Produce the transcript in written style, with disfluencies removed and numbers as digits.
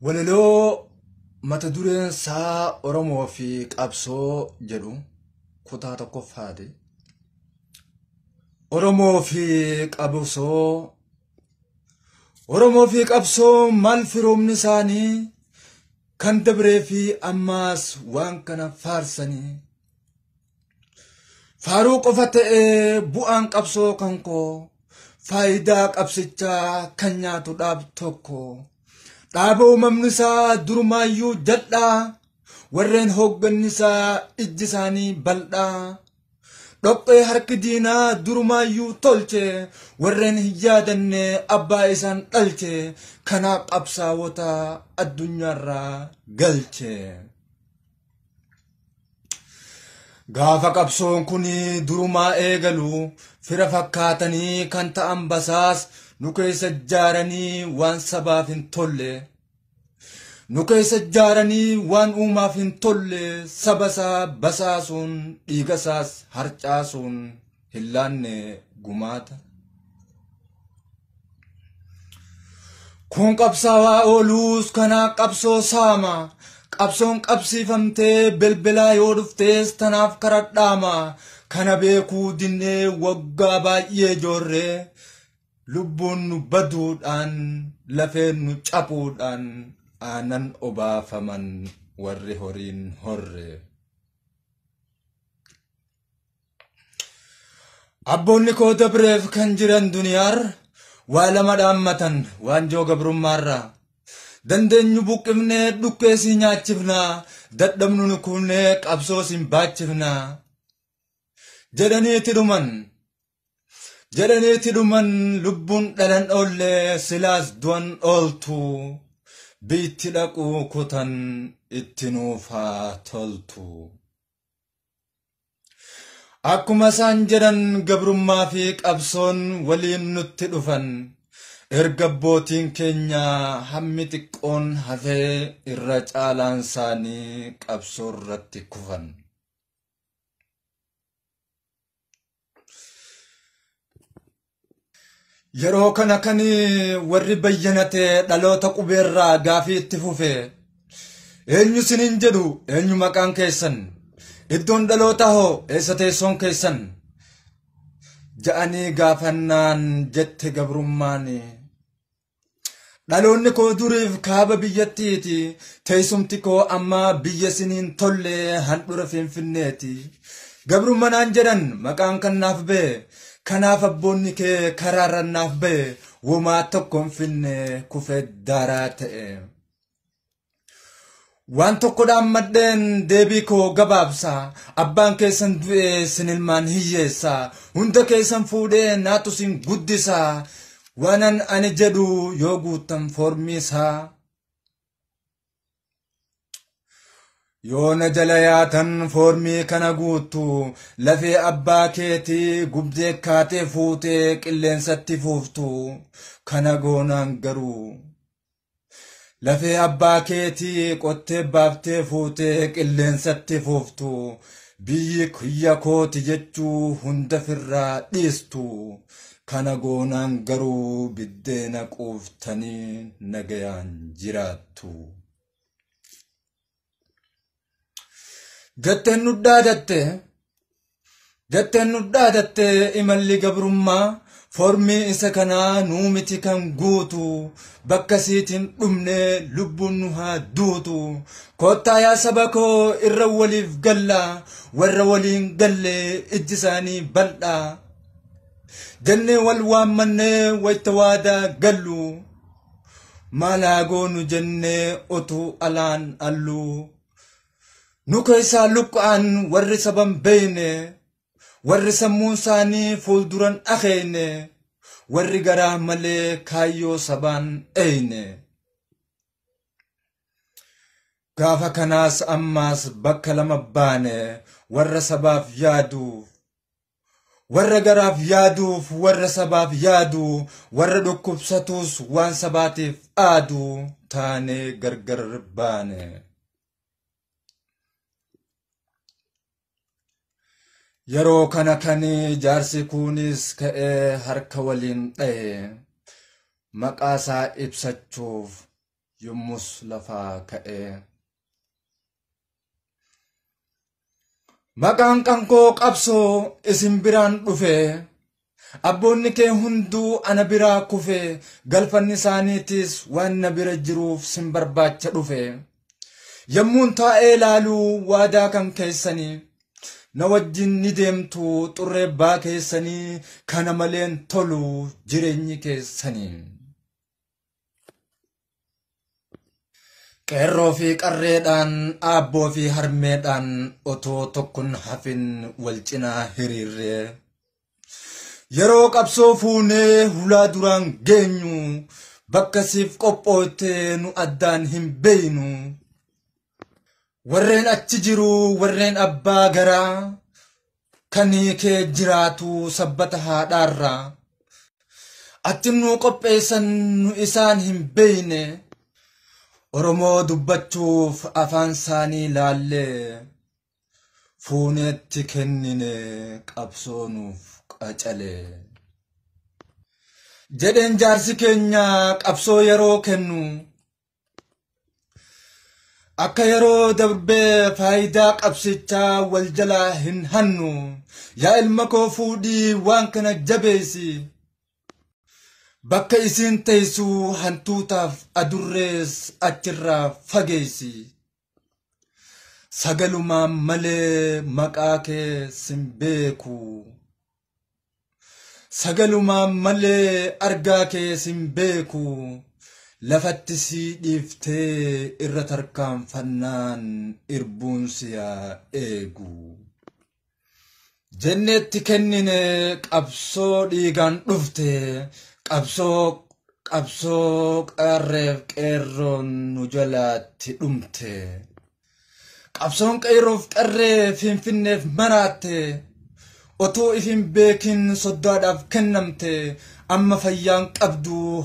Walalo mata duren saa Oromoo fi qabsoo jedhu kutaa tokkoffaati. Oromoo fi qabsoo maal firoomni isaanii kan dabree fi ammaas waan kana faarsanii. Faaruu qofa ta'ee bu'aan qabsoo kan koo faayidaa qabsichaa kan nyaatu dhaab tokko. Dhaaba uumamni isaa durumaayyuu jal'aa warreen hoogganni isaa ijji isaanii bal'aa. Dhophee harki diinaa durumaayyuu tolche warreen hin yaadanne abbaa isaan dhalche kanaaf qabsaa'ota addunyaarraa galche. Gaafa qabsoon kun durumaa eegalu fira fakkaatanii kan ta'an basaas nu keessa jaaranii waan sabaaf hin tolle. Nu keessa jaaranii waan uumaaf hin tolle sabasaa basaasuun dhiigasaas harcaasuun hin laanne gumaata. Kun qabsaawaa ooluus kanaa qabsoo saama. Qabsoon qabsiifamtee belbelaa yoo dhuftees tanaaf karadhaama. Kana beekuu dinnee waggaa baay'ee joorree lubbuun nu baduudhaan lafeen nu cabuudhaan aanan obaafaman warri horiin horre. Abboonni koo dabreef kan jiran duniyaar waa lama dhaammatan waanjoo gabrummaarraa. Dandeenyu buqqifnee dhukkeesii nyaachifnaa dadhabnu nu kunnee qabsoos hin baachifnaa. Jedhaniiti dhuman lubbuun dhalan oollee silaas du'an ooltu. Biitti dhaquu kutan itti nuuf haa toltu. Akkuma isaan jedhan gabrummaa fi qabsoon waliin nutti dhufan. Erga abbootiin keenya hammi xiqqoon hafee irra caalaan isaanii qabsoo irratti kufan. Yeroo kana kan warri bayyanate dhaloota qubeerraa gaafii itti fufe. Eenyu sinin jedhu eenyu maqaan keessan. Iddoon dhaloota hoo eessa teessoon keessan. Ja'anii gaafannaan jette gabrummaan. Dhaloonni koo duriif kaaba biyyattiiti. Teessumti koo amma biyya siniin tolle handhura Finfinneeti. Gabrummanaan jedhan maqaan kan naaf ba'e. Kanaaf abboonni kee karaarra naaf ba'e. Womaa tokko hin finne kufee daaraa ta'e. Waan tokkodhaan maddeen deebii koo gabaabsa. Abbaan keessan du'e sinilmaan hiyyeessa. Hunda keessan fuudhee naatu sin guddisa. Waanan ani jedhu yoo guutan formiisaa. Yoo na jala yaatan formii kana guutu lafee abbaa keetii gubdee kaatee fuutee qilleensatti fuuftu kana goonaan garuu. Lafee abbaa keetii qottee baaftee fuutee qilleensatti fuuftu biyyi kiyya kooti jechuu hunda firraa dhiistu kana goonaan garuu biddeena quuftanii nagayaan jiraattu. Jetteen nu dhaadatte imalli gabrummaa formii isa kanaa nuu miti kan guutu bakka siitiin dhumne lubbuun nu haa duutu. Kottaa yaa saba koo irra waliif galla warra waliin galle ijji isaanii bal'aa. Jennee wal waammannee wayita waadaa gallu maalaa goonu jennee otuu alaan allu. Nu keessaa luqqa'an warri saban beeyne warri sammuun isaanii fuulduran akeeyne warri garaa malee kaayyoo sabaan eeyne. Gaafa kanaas ammaas bakka lama baane warra sabaaf yaaduuf warra garaaf yaaduuf warra sabaaf yaadu warra dhukkubsatuus waan sabaatiif aadu taanee gargar baane. Yeroo kana kan jaarsi kunis ka'ee harka waliin dha'e maqaasaa ibsachuuf yommus lafaa ka'e. Maqaan qankoo qabsoo isin biraan dhufe abboonni kee hunduu ana biraa kufe galfanni isaaniitis waan na bira jiruuf sin barbaacha dhufe. Yommuun taa'ee ilaaluu waadaa kan keessanii na wajjin ni deemtu xurreebbaa keessanii kana maleen tolu jireenyi keessanii. Qeerroo fi qarreedhaan aabboo fi harmeedhaan otoo tokkon hafin wal cinaa hiriirree yeroo qabsoo fuunee hulaa duraan geenyu bakka siif qophooytee nu addaan hin beeynu. Warreen achi jiru warreen abbaa garaa kan kee jiraatu sabbata haadhaarraa atti nu qopheessan nu isaan hin beeyne. Oromoo dubbachuuf afaan isaanii laallee fuuneetti kennine qabsoonuuf qacalee. Jedheen jaarsi keenya qabsoo yeroo kennu akka yeroo darbee faayidaa qabsichaa wal jalaa hin hannu. Yaa ilma koo fuudhii waan kana jabeessi. Bakka isin teessu hantuutaaf adurrees achirraa fageessi. Sagalumaan malee maqaa kee sin beeku. Sagalumaan malee argaa kee sin beeku. Lafatti si dhiiftee irra tarkaanfannaan irbuun siyaa eegu. Jenneetti kennine qabsoo dhiigaan dhufte. Qabsoo qarreef qeerroon nu jalaatti dhumte. Qabsoon qeerroof qarree finfinneef maraatte. Otoo ifin beekin soddaadhaaf kennamte amma fayyaan qabdu.